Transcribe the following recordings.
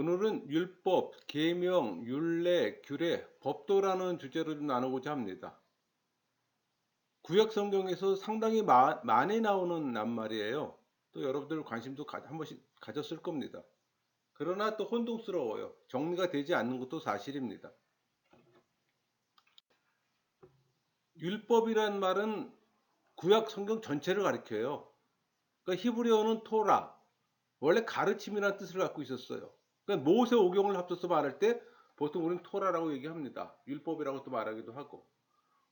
오늘은 율법, 계명, 율례, 규례, 법도라는 주제로 좀 나누고자 합니다. 구약 성경에서 상당히 많이 나오는 낱말이에요. 또 여러분들 관심도 한 번씩 가졌을 겁니다. 그러나 또 혼동스러워요. 정리가 되지 않는 것도 사실입니다. 율법이란 말은 구약 성경 전체를 가리켜요. 그러니까 히브리어는 토라, 원래 가르침이라는 뜻을 갖고 있었어요. 그러니까 모세 오경을 합쳐서 말할 때 보통 우리는 토라라고 얘기합니다. 율법이라고 또 말하기도 하고.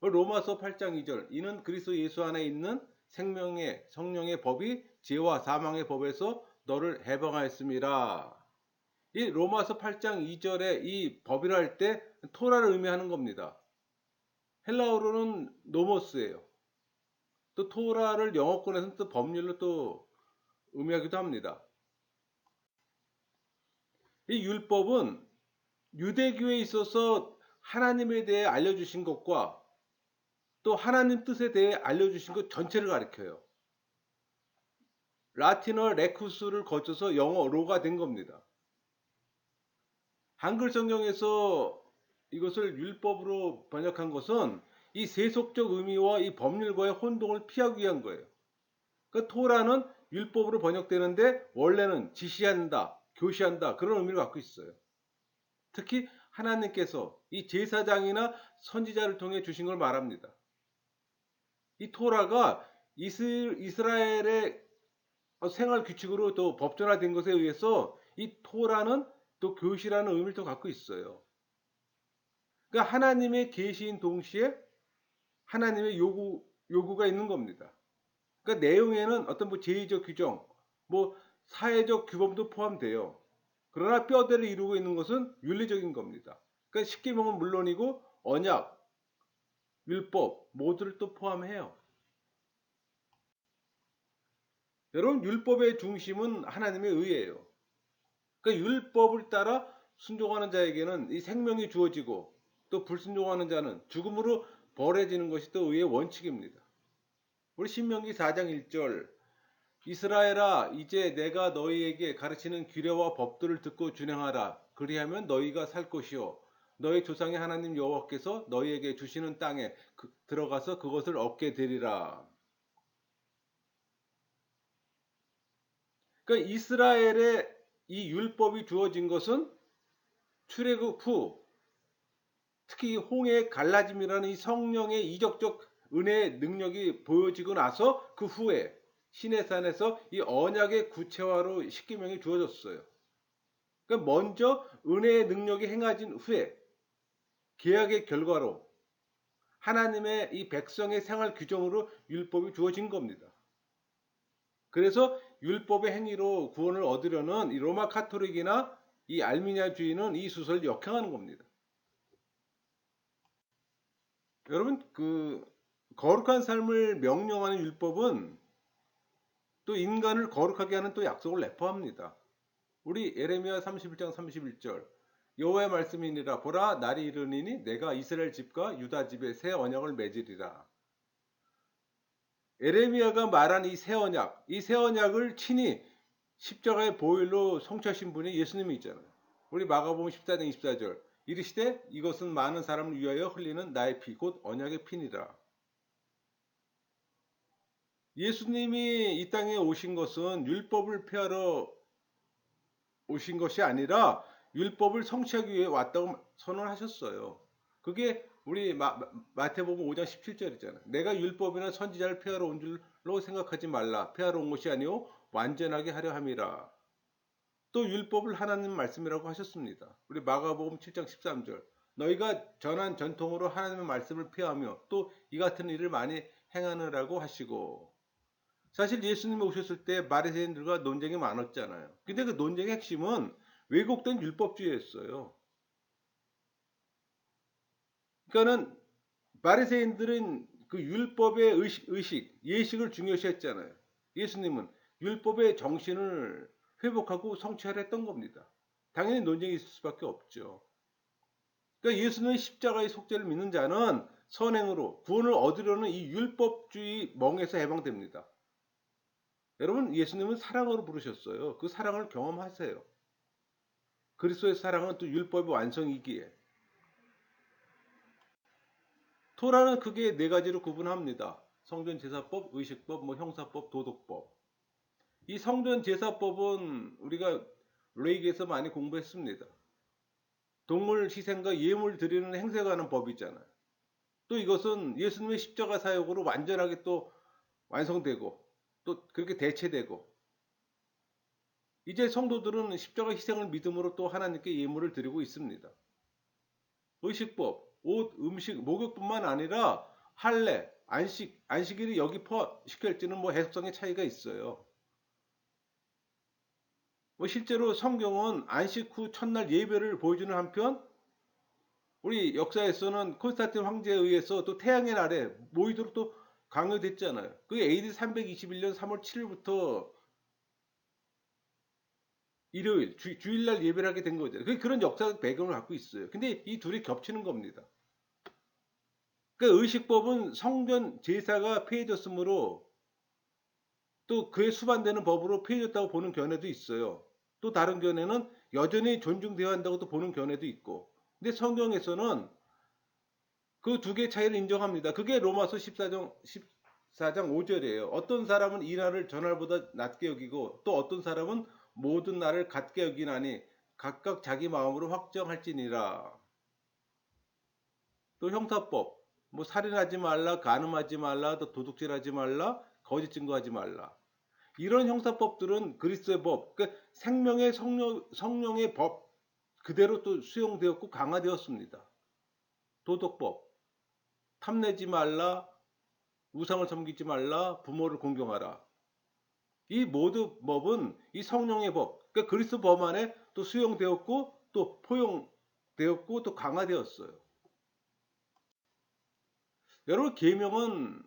로마서 8장 2절, 이는 그리스도 예수 안에 있는 생명의 성령의 법이 죄와 사망의 법에서 너를 해방하였습니다. 이 로마서 8장 2절에 이 법이라 할 때 토라를 의미하는 겁니다. 헬라어로는 노모스예요. 또 토라를 영어권에서는 또 법률로 또 의미하기도 합니다. 이 율법은 유대교에 있어서 하나님에 대해 알려주신 것과 또 하나님 뜻에 대해 알려주신 것 전체를 가리켜요. 라틴어 레쿠스를 거쳐서 영어로가 된 겁니다. 한글 성경에서 이것을 율법으로 번역한 것은 이 세속적 의미와 이 법률과의 혼동을 피하기 위한 거예요. 그러니까 토라는 율법으로 번역되는데 원래는 지시한다, 교시한다 그런 의미를 갖고 있어요. 특히 하나님께서 이 제사장이나 선지자를 통해 주신 걸 말합니다. 이 토라가 이스라엘의 생활 규칙으로 또 법전화된 것에 의해서 이 토라는 또 교시라는 의미를 또 갖고 있어요. 그러니까 하나님의 계시인 동시에 하나님의 요구가 있는 겁니다. 그러니까 내용에는 어떤 뭐 제의적 규정, 뭐 사회적 규범도 포함돼요. 그러나 뼈대를 이루고 있는 것은 윤리적인 겁니다. 그러니까 십계명은 물론이고 언약, 율법 모두를 또 포함해요. 여러분 율법의 중심은 하나님의 의예요. 그러니까 율법을 따라 순종하는 자에게는 이 생명이 주어지고 또 불순종하는 자는 죽음으로 벌해지는 것이 또 의의 원칙입니다. 우리 신명기 4장 1절, 이스라엘아 이제 내가 너희에게 가르치는 규례와 법들을 듣고 준행하라. 그리하면 너희가 살 것이요 너희 조상의 하나님 여호와께서 너희에게 주시는 땅에 들어가서 그것을 얻게 되리라. 그러니까 이스라엘의 이 율법이 주어진 것은 출애굽 후 특히 홍해의 갈라짐이라는 이 성령의 이적적 은혜의 능력이 보여지고 나서 그 후에 시내산에서 이 언약의 구체화로 십계명이 주어졌어요. 그러니까 먼저 은혜의 능력이 행해진 후에 계약의 결과로 하나님의 이 백성의 생활 규정으로 율법이 주어진 겁니다. 그래서 율법의 행위로 구원을 얻으려는 이 로마 카톨릭이나 이 알미니아주의는 이 수설을 역행하는 겁니다. 여러분 그 거룩한 삶을 명령하는 율법은 또 인간을 거룩하게 하는 또 약속을 내포합니다. 우리 예레미야 31장 31절 여호와의 말씀이니라 보라 날이 이르니니 내가 이스라엘 집과 유다 집에 새 언약을 맺으리라. 예레미야가 말한 이 새 언약, 이 새 언약을 친히 십자가의 보혈로 성취하신 분이 예수님이 있잖아요. 우리 마가복음 14장 24절 이르시되 이것은 많은 사람을 위하여 흘리는 나의 피 곧 언약의 피니라. 예수님이 이 땅에 오신 것은 율법을 폐하러 오신 것이 아니라 율법을 성취하기 위해 왔다고 선언하셨어요. 그게 우리 마태복음 5장 17절이잖아요. 내가 율법이나 선지자를 폐하러 온 줄로 생각하지 말라. 폐하러 온 것이 아니요 완전하게 하려 함이라. 또 율법을 하나님 말씀이라고 하셨습니다. 우리 마가복음 7장 13절 너희가 전한 전통으로 하나님의 말씀을 폐하며 또 이 같은 일을 많이 행하느라고 하시고 사실 예수님이 오셨을 때 바리새인들과 논쟁이 많았잖아요. 근데 그 논쟁의 핵심은 왜곡된 율법주의였어요. 그러니까는 바리새인들은 그 율법의 예식을 중요시했잖아요. 예수님은 율법의 정신을 회복하고 성취하려 했던 겁니다. 당연히 논쟁이 있을 수밖에 없죠. 그러니까 예수님의 십자가의 속죄를 믿는 자는 선행으로 구원을 얻으려는 이 율법주의 멍에서 해방됩니다. 여러분 예수님은 사랑으로 부르셨어요. 그 사랑을 경험하세요. 그리스도의 사랑은 또 율법의 완성이기에. 토라는 크게 네 가지로 구분합니다. 성전제사법, 의식법, 뭐 형사법, 도덕법. 이 성전제사법은 우리가 레이기에서 많이 공부했습니다. 동물 희생과 예물 드리는 행세가 하는 법이잖아요. 또 이것은 예수님의 십자가 사역으로 완전하게 또 완성되고 또 그렇게 대체되고, 이제 성도들은 십자가 희생을 믿음으로 또 하나님께 예물을 드리고 있습니다. 의식법, 옷, 음식, 목욕뿐만 아니라 할례, 안식일이 여기 포함시킬지는 뭐 해석상의 차이가 있어요. 뭐 실제로 성경은 안식 후 첫날 예배를 보여주는 한편, 우리 역사에서는 콘스탄틴 황제에 의해서 또 태양의 날에 모이도록 또 강요됐잖아요. 그게 AD 321년 3월 7일부터 일요일, 주일날 예배를 하게 된 거죠. 그런 역사적 배경을 갖고 있어요. 근데 이 둘이 겹치는 겁니다. 그러니까 의식법은 성전 제사가 폐해졌으므로 또 그에 수반되는 법으로 폐해졌다고 보는 견해도 있어요. 또 다른 견해는 여전히 존중되어야 한다고 또 보는 견해도 있고. 근데 성경에서는 그 두 개의 차이를 인정합니다. 그게 로마서 14장 5절이에요. 어떤 사람은 이 날을 전날보다 낮게 여기고 또 어떤 사람은 모든 날을 같게 여기나니 각각 자기 마음으로 확정할지니라. 또 형사법, 뭐 살인하지 말라, 간음하지 말라, 또 도둑질하지 말라, 거짓 증거하지 말라. 이런 형사법들은 그리스도의 법, 그러니까 생명의 성령의 법 그대로 또 수용되었고 강화되었습니다. 도덕법, 탐내지 말라, 우상을 섬기지 말라, 부모를 공경하라. 이 모든 법은 이 성령의 법, 그러니까 그리스도 법 안에 또 수용되었고 또 포용되었고 또 강화되었어요. 여러분, 계명은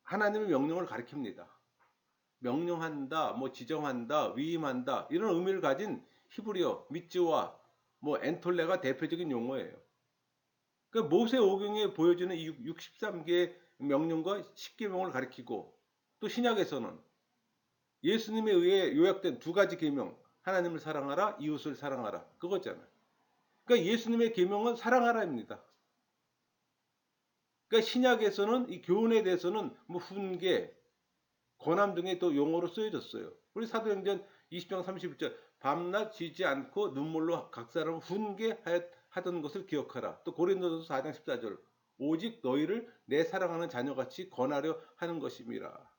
하나님의 명령을 가리킵니다. 명령한다, 뭐 지정한다, 위임한다 이런 의미를 가진 히브리어, 미츠와 뭐 엔톨레가 대표적인 용어예요. 그러니까 모세오경에 보여지는 이 63개의 명령과 10계명을 가리키고, 또 신약에서는 예수님에 의해 요약된 두 가지 계명, 하나님을 사랑하라, 이웃을 사랑하라, 그거잖아요. 그러니까 예수님의 계명은 사랑하라입니다. 그러니까 신약에서는 이 교훈에 대해서는 뭐 훈계, 권함 등의 또 용어로 쓰여졌어요. 우리 사도행전 20장 31절, 밤낮 쉬지 않고 눈물로 각 사람 훈계하던 것을 기억하라. 또 고린도서 4장 14절, 오직 너희를 내 사랑하는 자녀같이 권하려 하는 것임이라.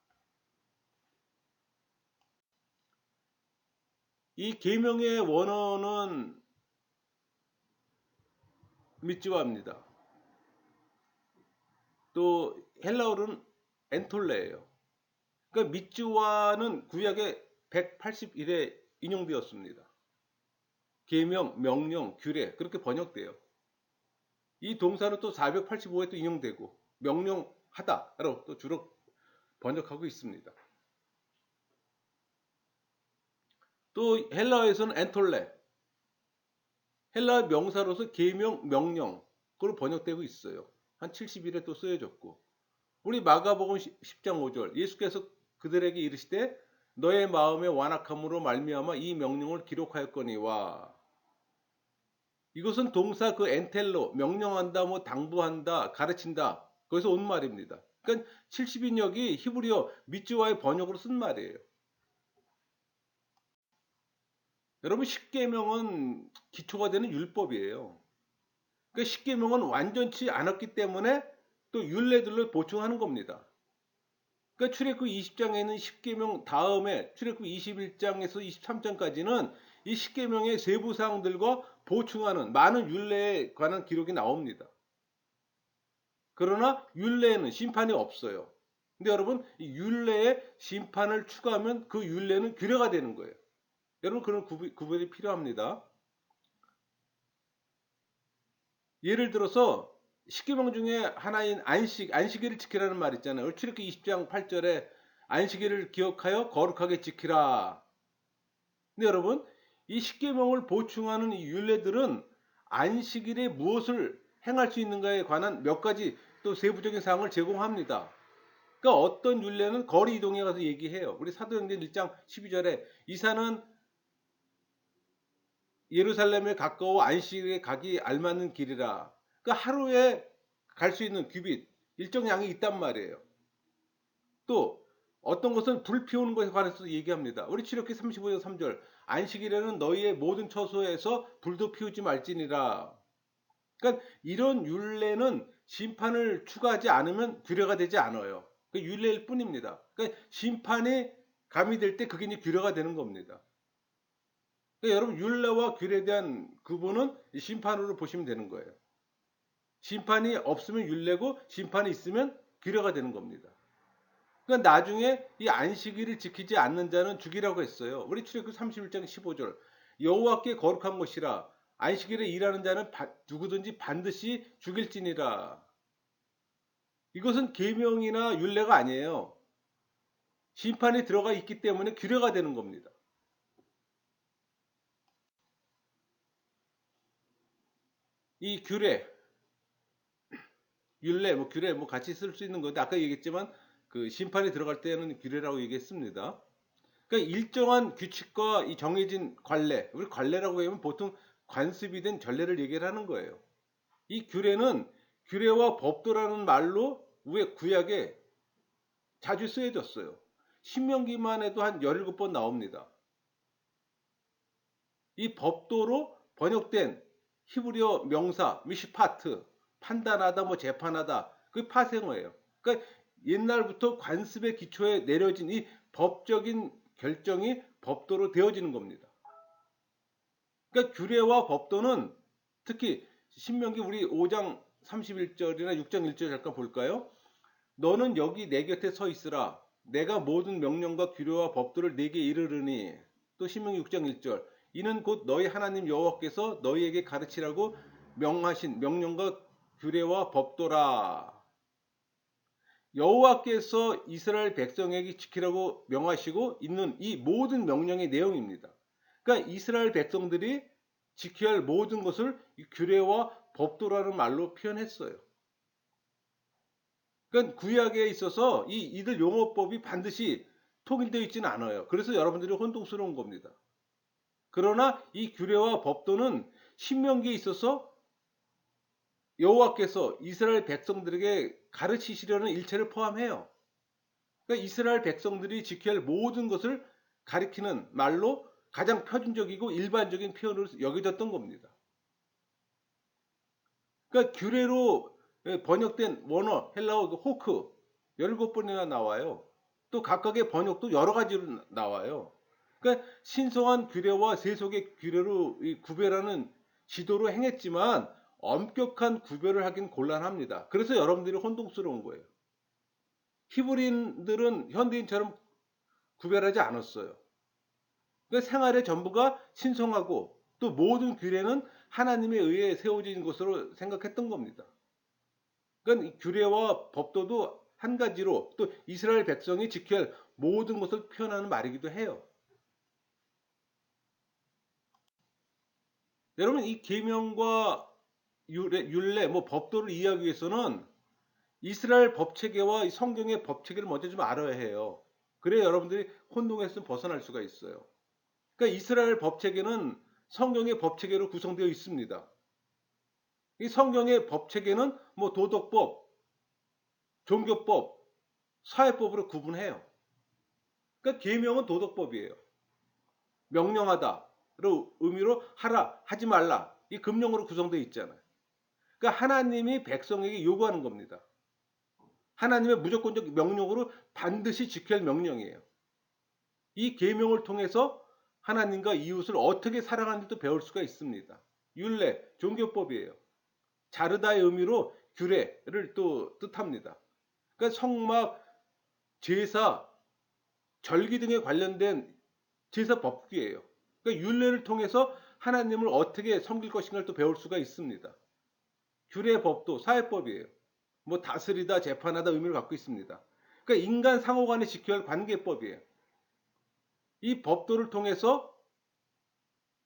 이 계명의 원어는 미츠와입니다. 또 헬라어로는 엔톨레예요. 그러니까 미츠와는 구약에 181회 인용되었습니다. 계명, 명령, 규례 그렇게 번역돼요. 이 동사는 또 485회 또 인용되고 명령하다라고 또 주로 번역하고 있습니다. 또 헬라어에서는 엔톨레, 헬라어 명사로서 계명, 명령으로 번역되고 있어요. 한 70일에 또 쓰여졌고, 우리 마가복음 10장 5절, 예수께서 그들에게 이르시되 너의 마음의 완악함으로 말미암아 이 명령을 기록하였거니와. 이것은 동사 그 엔텔로, 명령한다, 뭐 당부한다, 가르친다, 거기서 온 말입니다. 그러니까 70인역이 히브리어 미츠와의 번역으로 쓴 말이에요. 여러분, 십계명은 기초가 되는 율법이에요. 그 십계명은 완전치 않았기 때문에 또 율례들로 보충하는 겁니다. 그러니까 출애굽 20장에 있는 십계명 다음에 출애굽 21장에서 23장까지는 이 십계명의 세부 사항들과 보충하는 많은 율례에 관한 기록이 나옵니다. 그러나 율례에는 심판이 없어요. 근데 여러분, 이 율례에 심판을 추가하면 그 율례는 규례가 되는 거예요. 여러분, 그런 구분이 필요합니다. 예를 들어서 십계명 중에 하나인 안식일을 지키라는 말 있잖아요. 출애굽 20장 8절에 안식일을 기억하여 거룩하게 지키라. 근데 여러분, 이 십계명을 보충하는 이 율례들은 안식일에 무엇을 행할 수 있는가에 관한 몇 가지 또 세부적인 사항을 제공합니다. 그러니까 어떤 율례는 거리 이동에 가서 얘기해요. 우리 사도행전 1장 12절에 이사는 예루살렘에 가까워 안식일에 가기 알맞는 길이라. 그러니까 하루에 갈 수 있는 규빗 일정 양이 있단 말이에요. 또 어떤 것은 불 피우는 것에 관해서 얘기합니다. 우리 출애굽기 35장 3절 안식일에는 너희의 모든 처소에서 불도 피우지 말지니라. 그러니까 이런 율례는 심판을 추가하지 않으면 규례가 되지 않아요. 그 율례일 뿐입니다. 그러니까 심판이 가미될 때 그게 이제 규례가 되는 겁니다. 그러니까 여러분 율례와 규례에 대한 구분은 심판으로 보시면 되는 거예요. 심판이 없으면 율례고 심판이 있으면 규례가 되는 겁니다. 그러니까 나중에 이 안식일을 지키지 않는 자는 죽이라고 했어요. 우리 출애굽기 31장 15절 여호와께 거룩한 것이라 안식일에 일하는 자는 누구든지 반드시 죽일지니라. 이것은 계명이나 율례가 아니에요. 심판이 들어가 있기 때문에 규례가 되는 겁니다. 이 규례, 율례, 규례 같이 쓸 수 있는 건데 아까 얘기했지만 그 심판이 들어갈 때는 규례라고 얘기했습니다. 그러니까 일정한 규칙과 이 정해진 관례, 우리 관례라고 하면 보통 관습이 된 전례를 얘기를 하는 거예요. 이 규례는 규례와 법도라는 말로 왜 구약에 자주 쓰여졌어요. 신명기만 해도 한 17번 나옵니다. 이 법도로 번역된 히브리어 명사 미시파트 판단하다 재판하다 그 파생어예요. 그러니까 옛날부터 관습의 기초에 내려진 이 법적인 결정이 법도로 되어지는 겁니다. 그러니까 규례와 법도는 특히 신명기 우리 5장 31절이나 6장 1절 잠깐 볼까요? 너는 여기 내 곁에 서 있으라. 내가 모든 명령과 규례와 법도를 네게 이르르니. 또 신명기 6장 1절. 이는 곧 너희 하나님 여호와께서 너희에게 가르치라고 명하신 명령과 규례와 법도라. 여호와께서 이스라엘 백성에게 지키라고 명하시고 있는 이 모든 명령의 내용입니다. 그러니까 이스라엘 백성들이 지켜야 할 모든 것을 규례와 법도라는 말로 표현했어요. 그러니까 구약에 있어서 이들 용어법이 반드시 통일되어 있지는 않아요. 그래서 여러분들이 혼동스러운 겁니다. 그러나 이 규례와 법도는 신명기에 있어서 여호와께서 이스라엘 백성들에게 가르치시려는 일체를 포함해요. 그러니까 이스라엘 백성들이 지켜야 할 모든 것을 가리키는 말로 가장 표준적이고 일반적인 표현으로 여겨졌던 겁니다. 그러니까 규례로 번역된 원어, 헬라어 호크 17번이나 나와요. 또 각각의 번역도 여러 가지로 나와요. 그러니까 신성한 규례와 세속의 규례로 구별하는 지도로 행했지만 엄격한 구별을 하긴 곤란합니다. 그래서 여러분들이 혼동스러운 거예요. 히브리인들은 현대인처럼 구별하지 않았어요. 그러니까 생활의 전부가 신성하고 또 모든 규례는 하나님에 의해 세워진 것으로 생각했던 겁니다. 그러니까 규례와 법도도 한 가지로 또 이스라엘 백성이 지켜야 할 모든 것을 표현하는 말이기도 해요. 여러분 이 계명과 율례, 법도를 이해하기 위해서는 이스라엘 법체계와 성경의 법체계를 먼저 좀 알아야 해요. 그래야 여러분들이 혼동에서 벗어날 수가 있어요. 그러니까 이스라엘 법체계는 성경의 법체계로 구성되어 있습니다. 이 성경의 법체계는 도덕법, 종교법, 사회법으로 구분해요. 그러니까 계명은 도덕법이에요. 명령하다로 의미로 하라, 하지 말라. 이 금령으로 구성되어 있잖아요. 그러니까 하나님이 백성에게 요구하는 겁니다. 하나님의 무조건적 명령으로 반드시 지켜야 할 명령이에요. 이 계명을 통해서 하나님과 이웃을 어떻게 사랑하는지도 배울 수가 있습니다. 율례, 종교법이에요. 자르다의 의미로 규례를 또 뜻합니다. 그러니까 성막, 제사, 절기 등에 관련된 제사 법규예요. 그러니까 율례를 통해서 하나님을 어떻게 섬길 것인가를 또 배울 수가 있습니다. 규례 법도 사회법이에요. 다스리다, 재판하다 의미를 갖고 있습니다. 그러니까 인간 상호 간에 지켜야 할 관계법이에요. 이 법도를 통해서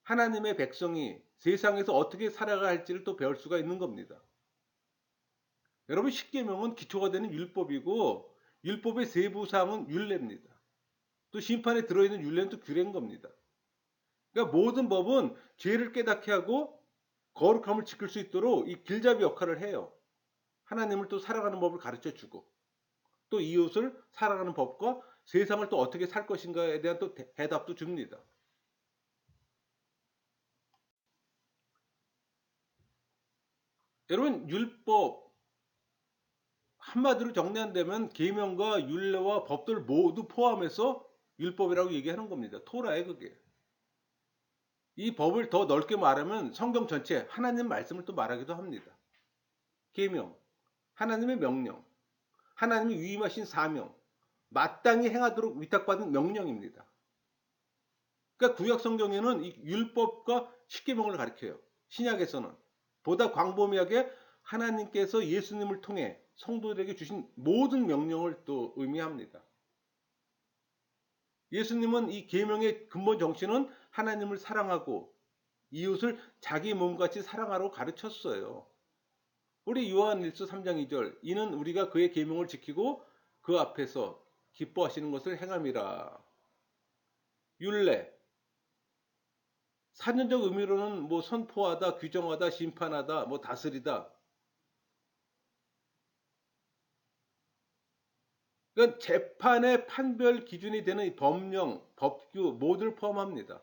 하나님의 백성이 세상에서 어떻게 살아가야 할지를 또 배울 수가 있는 겁니다. 여러분 십계명은 기초가 되는 율법이고 율법의 세부 사항은 율례입니다. 또 심판에 들어있는 율례는 또 규례인 겁니다. 그러니까 모든 법은 죄를 깨닫게 하고 거룩함을 지킬 수 있도록 이 길잡이 역할을 해요. 하나님을 또 살아가는 법을 가르쳐 주고 또 이웃을 살아가는 법과 세상을 또 어떻게 살 것인가에 대한 또 대답도 줍니다. 여러분 율법 한마디로 정리한다면 계명과 율례와 법들 모두 포함해서 율법이라고 얘기하는 겁니다. 토라에 그게. 이 법을 더 넓게 말하면 성경 전체 하나님 말씀을 또 말하기도 합니다. 계명, 하나님의 명령, 하나님이 위임하신 사명, 마땅히 행하도록 위탁받은 명령입니다. 그러니까 구약 성경에는 이 율법과 십계명을 가리켜요. 신약에서는 보다 광범위하게 하나님께서 예수님을 통해 성도들에게 주신 모든 명령을 또 의미합니다. 예수님은 이 계명의 근본 정신은 하나님을 사랑하고 이웃을 자기 몸같이 사랑하라고 가르쳤어요. 우리 요한일서 3장 2절 이는 우리가 그의 계명을 지키고 그 앞에서 기뻐하시는 것을 행함이라. 율례 사전적 의미로는 뭐 선포하다, 규정하다, 심판하다, 뭐 다스리다. 그러니까 재판의 판별 기준이 되는 이 법령, 법규 모두를 포함합니다.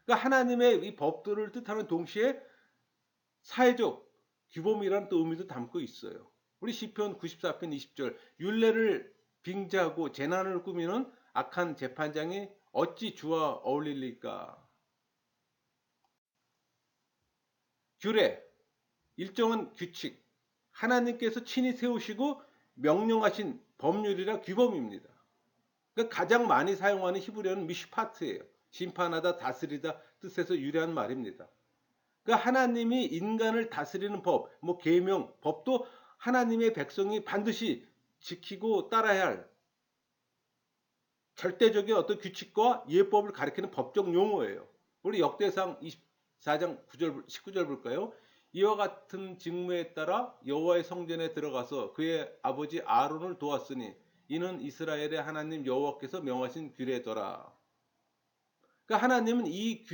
그러니까 하나님의 이 법들을 뜻하는 동시에 사회적 규범이라는 또 의미도 담고 있어요. 우리 시편 94편 20절 율례를 빙자하고 재난을 꾸미는 악한 재판장이 어찌 주와 어울릴리까. 규례 일정한 규칙 하나님께서 친히 세우시고 명령하신 법률이라 규범입니다. 그러니까 가장 많이 사용하는 히브리어는 미슈파트예요. 심판하다 다스리다 뜻에서 유래한 말입니다. 그러니까 하나님이 인간을 다스리는 법, 뭐 계명, 법도 하나님의 백성이 반드시 지키고 따라야 할 절대적인 어떤 규칙과 예법을 가리키는 법적 용어예요. 우리 역대상 24장 9절, 19절 볼까요? 이와 같은 직무에 따라 여호와의 성전에 들어가서 그의 아버지 아론을 도왔으니 이는 이스라엘의 하나님 여호와께서 명하신 규례더라. 그러니까 하나님은 이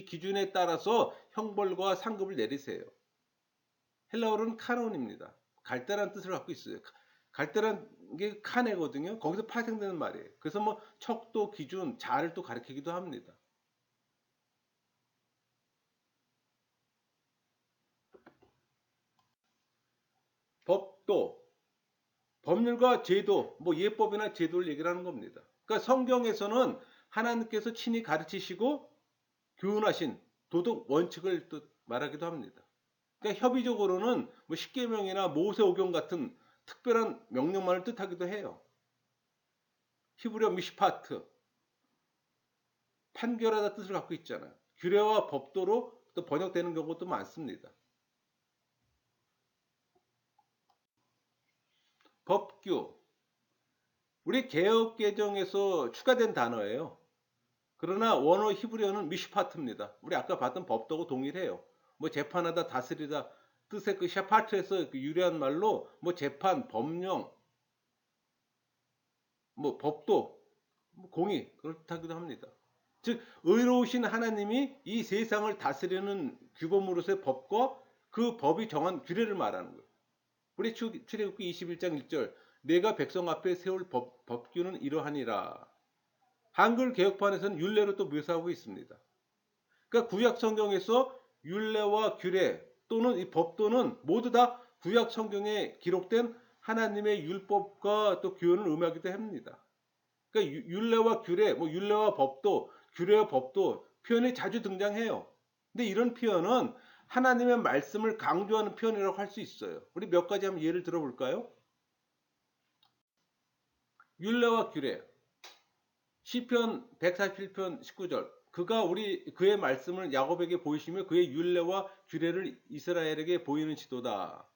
기준에 따라서 형벌과 상급을 내리세요. 헬라어로는 카논입니다. 갈대라는 뜻을 갖고 있어요. 갈대라는 게 카네거든요. 거기서 파생되는 말이에요. 그래서 뭐 척도, 기준, 자를 또 가리키기도 합니다. 법도, 법률과 제도, 뭐 예법이나 제도를 얘기를 하는 겁니다. 그러니까 성경에서는 하나님께서 친히 가르치시고 교훈하신 도덕 원칙을 또 말하기도 합니다. 그러니까 협의적으로는 뭐 십계명이나 모세오경 같은 특별한 명령만을 뜻하기도 해요. 히브리어 미시파트 판결하다 뜻을 갖고 있잖아요. 규례와 법도로 또 번역되는 경우도 많습니다. 법규 우리 개역 개정에서 추가된 단어예요. 그러나 원어 히브리어는 미슈파트입니다. 우리 아까 봤던 법도하고 동일해요. 뭐 재판하다 다스리다 뜻의 그 샤파트에서 그 유래한 말로 뭐 재판, 법령, 뭐 법도, 뭐 공의 그렇다기도 합니다. 즉 의로우신 하나님이 이 세상을 다스리는 규범으로서의 법과 그 법이 정한 규례를 말하는 거예요. 우리 출애굽기 21장 1절 내가 백성 앞에 세울 법규는 이러하니라. 한글 개혁판에서는 율례로 또 묘사하고 있습니다. 그러니까 구약 성경에서 율례와 규례 또는 이 법도는 모두 다 구약 성경에 기록된 하나님의 율법과 또 교훈을 의미하기도 합니다. 그러니까 율례와 규례, 뭐 율례와 법도, 규례와 법도 표현이 자주 등장해요. 근데 이런 표현은 하나님의 말씀을 강조하는 표현이라고 할 수 있어요. 우리 몇 가지 한번 예를 들어볼까요? 율례와 규례. 시편 147편 19절. 그가 그의 말씀을 야곱에게 보이시며 그의 율례와 규례를 이스라엘에게 보이는 지도다.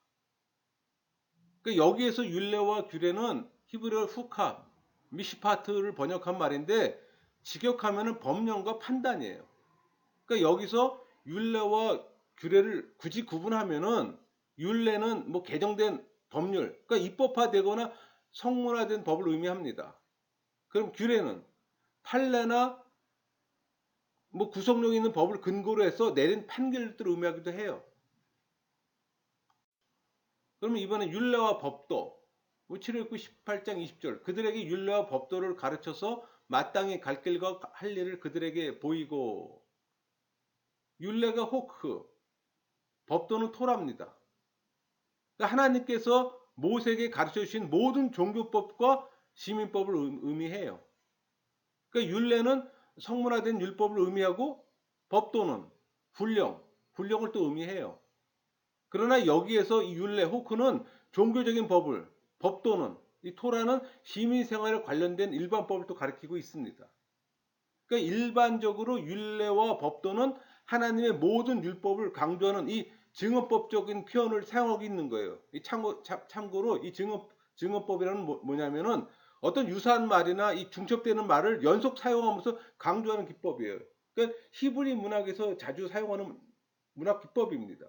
그러니까 여기에서 율례와 규례는 히브리어 후카, 미시파트를 번역한 말인데 직역하면은 법령과 판단이에요. 그러니까 여기서 율례와 규례를 굳이 구분하면은 율례는 뭐 개정된 법률, 그러니까 입법화되거나 성문화된 법을 의미합니다. 그럼 규례는 판례나 뭐 구속력 있는 법을 근거로 해서 내린 판결들을 의미하기도 해요. 그러면 이번에 율례와 법도, 뭐 719 18장 20절 그들에게 율례와 법도를 가르쳐서 마땅히 갈 길과 할 일을 그들에게 보이고, 율례가 호크, 법도는 토라입니다. 그러니까 하나님께서 모세에게 가르쳐 주신 모든 종교법과 시민법을 의미해요. 그러니까 율례는 성문화된 율법을 의미하고, 법도는 훈령을 또 의미해요. 그러나 여기에서 이 율례 호크는 종교적인 법을, 법도는 이 토라는 시민생활에 관련된 일반법을 또 가리키고 있습니다. 그러니까 일반적으로 율례와 법도는 하나님의 모든 율법을 강조하는 이 증언법적인 표현을 사용하고 있는 거예요. 참고로 이 증언법이라는 뭐냐면은 어떤 유사한 말이나 이 중첩되는 말을 연속 사용하면서 강조하는 기법이에요. 그러니까 히브리 문학에서 자주 사용하는 문학 기법입니다.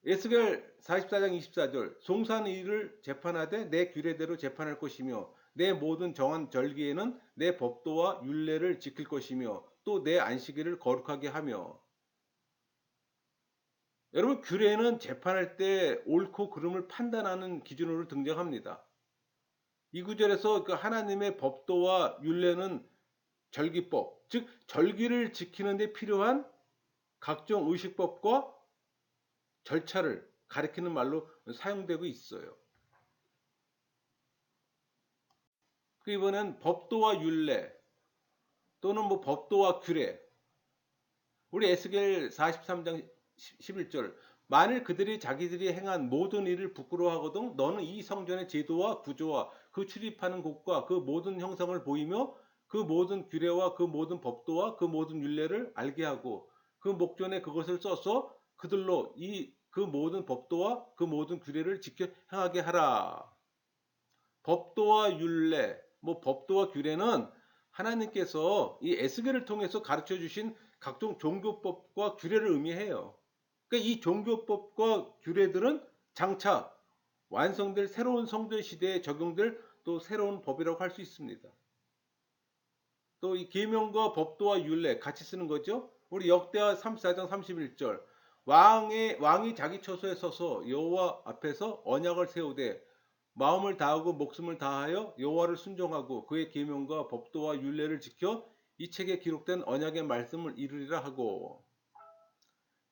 에스겔 44장 24절 송사하는 일을 재판하되 내 규례대로 재판할 것이며 내 모든 정한 절기에는 내 법도와 율례를 지킬 것이며 또 내 안식일을 거룩하게 하며. 여러분, 규례는 재판할 때 옳고 그름을 판단하는 기준으로 등장합니다. 이 구절에서 그 하나님의 법도와 율례는 절기법, 즉 절기를 지키는 데 필요한 각종 의식법과 절차를 가리키는 말로 사용되고 있어요. 이번엔 법도와 율례 또는 뭐 법도와 규례, 우리 에스겔 43장 11절 만일 그들이 자기들이 행한 모든 일을 부끄러워하거든 너는 이 성전의 제도와 구조와 그 출입하는 곳과 그 모든 형상을 보이며 그 모든 규례와 그 모든 법도와 그 모든 율례를 알게 하고 그 목전에 그것을 써서 그들로 그 모든 법도와 그 모든 규례를 지켜 행하게 하라. 법도와 율례, 뭐 법도와 규례는 하나님께서 이 에스겔을 통해서 가르쳐 주신 각종 종교법과 규례를 의미해요. 그러니까 이 종교법과 규례들은 장차 완성될 새로운 성전 시대에 적용될 또 새로운 법이라고 할 수 있습니다. 또 이 계명과 법도와 율례 같이 쓰는 거죠. 우리 역대하 34장 31절 왕이 자기 처소에 서서 여호와 앞에서 언약을 세우되 마음을 다하고 목숨을 다하여 여호와를 순종하고 그의 계명과 법도와 율례를 지켜 이 책에 기록된 언약의 말씀을 이루리라 하고.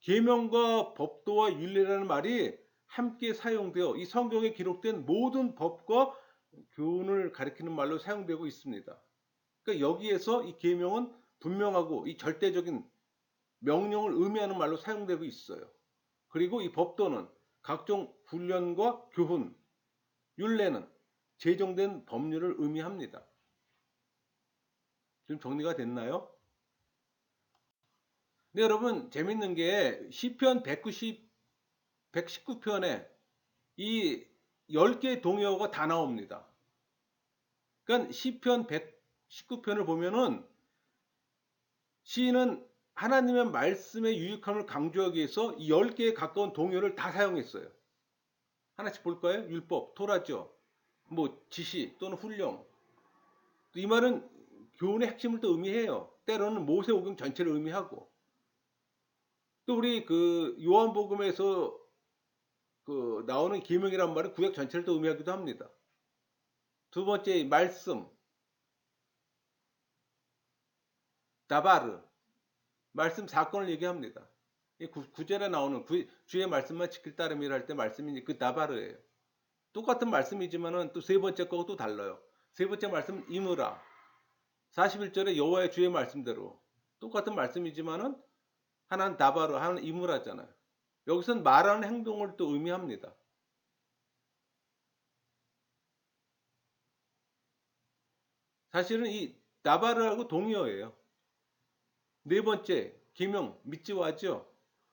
계명과 법도와 율례라는 말이 함께 사용되어 이 성경에 기록된 모든 법과 교훈을 가리키는 말로 사용되고 있습니다. 그러니까 여기에서 이 계명은 분명하고 이 절대적인 명령을 의미하는 말로 사용되고 있어요. 그리고 이 법도는 각종 훈련과 교훈, 율례는 제정된 법률을 의미합니다. 지금 정리가 됐나요? 네, 여러분, 재밌는 게 시편 119편에 이 10개의 동요가 다 나옵니다. 그러니까 시편 119편을 보면은 시인은 하나님의 말씀의 유익함을 강조하기 위해서 이 10개에 가까운 동요를 다 사용했어요. 하나씩 볼까요? 율법, 토라죠. 뭐 지시 또는 훈령. 이 말은 교훈의 핵심을 또 의미해요. 때로는 모세오경 전체를 의미하고. 또 우리 그 요한복음에서 그 나오는 계명이란 말은 구약 전체를 또 의미하기도 합니다. 두 번째 말씀, 다바르, 말씀 사건을 얘기합니다. 이 구절에 나오는 주의 말씀만 지킬 따름이라 할 때 말씀이 그 다바르예요. 똑같은 말씀이지만은 또 세 번째 거하고 또 달라요. 세 번째 말씀 이므라. 41절에 여호와의 주의 말씀대로 똑같은 말씀이지만은 하나는 다바르, 하나는 이므라잖아요. 여기서는 말하는 행동을 또 의미합니다. 사실은 이 다바르하고 동의어예요. 네 번째 계명 믿지와 하죠.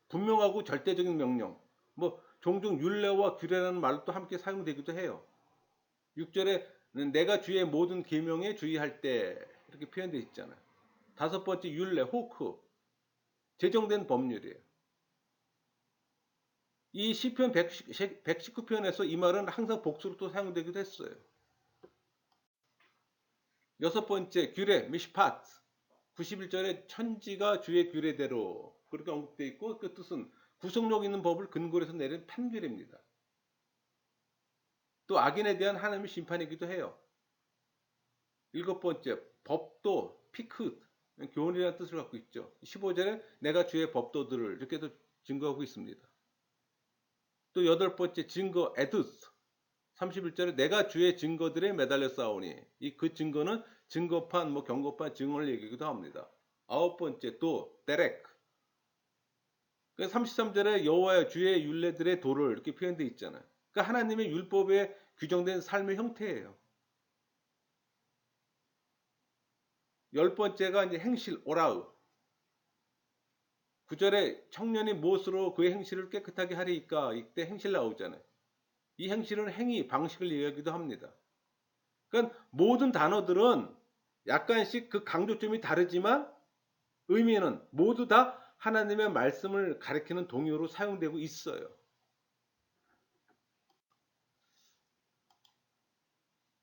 분명하고 절대적인 명령. 뭐 종종 율례와 규례라는 말도 함께 사용되기도 해요. 6절에 내가 주의 모든 계명에 주의할 때 이렇게 표현되어 있잖아요. 다섯 번째 율례 호크 제정된 법률이에요. 이 시편 119편에서 이 말은 항상 복수로 또 사용되기도 했어요. 여섯 번째 규례 미시파트 91절에 천지가 주의 규례대로 그렇게 언급되어 있고 그 뜻은 구속력 있는 법을 근거로 해서 내린 판결입니다. 또 악인에 대한 하나님의 심판이기도 해요. 일곱 번째, 법도 피크 교훈이라는 뜻을 갖고 있죠. 15절에 내가 주의 법도들을 이렇게도 증거하고 있습니다. 또 여덟 번째 증거 에두스 31절에 내가 주의 증거들에 매달려 싸우니 이 그 증거는 증거판 경고판 증언을 얘기하기도 합니다. 아홉 번째 또 데렉 33절에 여호와의 주의 율례들의 도를 이렇게 표현되어 있잖아요. 그러니까 하나님의 율법에 규정된 삶의 형태예요. 열 번째가 이제 행실 오라우 9절에 청년이 무엇으로 그의 행실을 깨끗하게 하리이까 이때 행실 나오잖아요. 이 행실은 행위, 방식을 얘기하기도 합니다. 그러니까 모든 단어들은 약간씩 그 강조점이 다르지만 의미는 모두 다 하나님의 말씀을 가리키는 동요로 사용되고 있어요.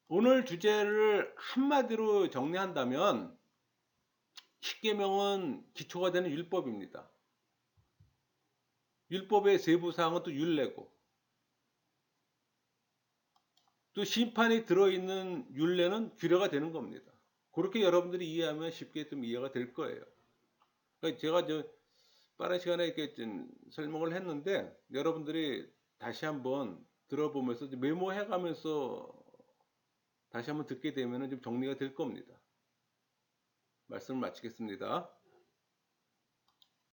오늘 주제를 한마디로 정리한다면 십계명은 기초가 되는 율법입니다. 율법의 세부 사항은 또 율례고 또 심판이 들어있는 율례는 규례가 되는 겁니다. 그렇게 여러분들이 이해하면 쉽게 좀 이해가 될 거예요. 그러니까 제가 빠른 시간에 이렇게 좀 설명을 했는데 여러분들이 다시 한번 들어보면서 메모해가면서 다시 한번 듣게 되면 좀 정리가 될 겁니다. 말씀을 마치겠습니다.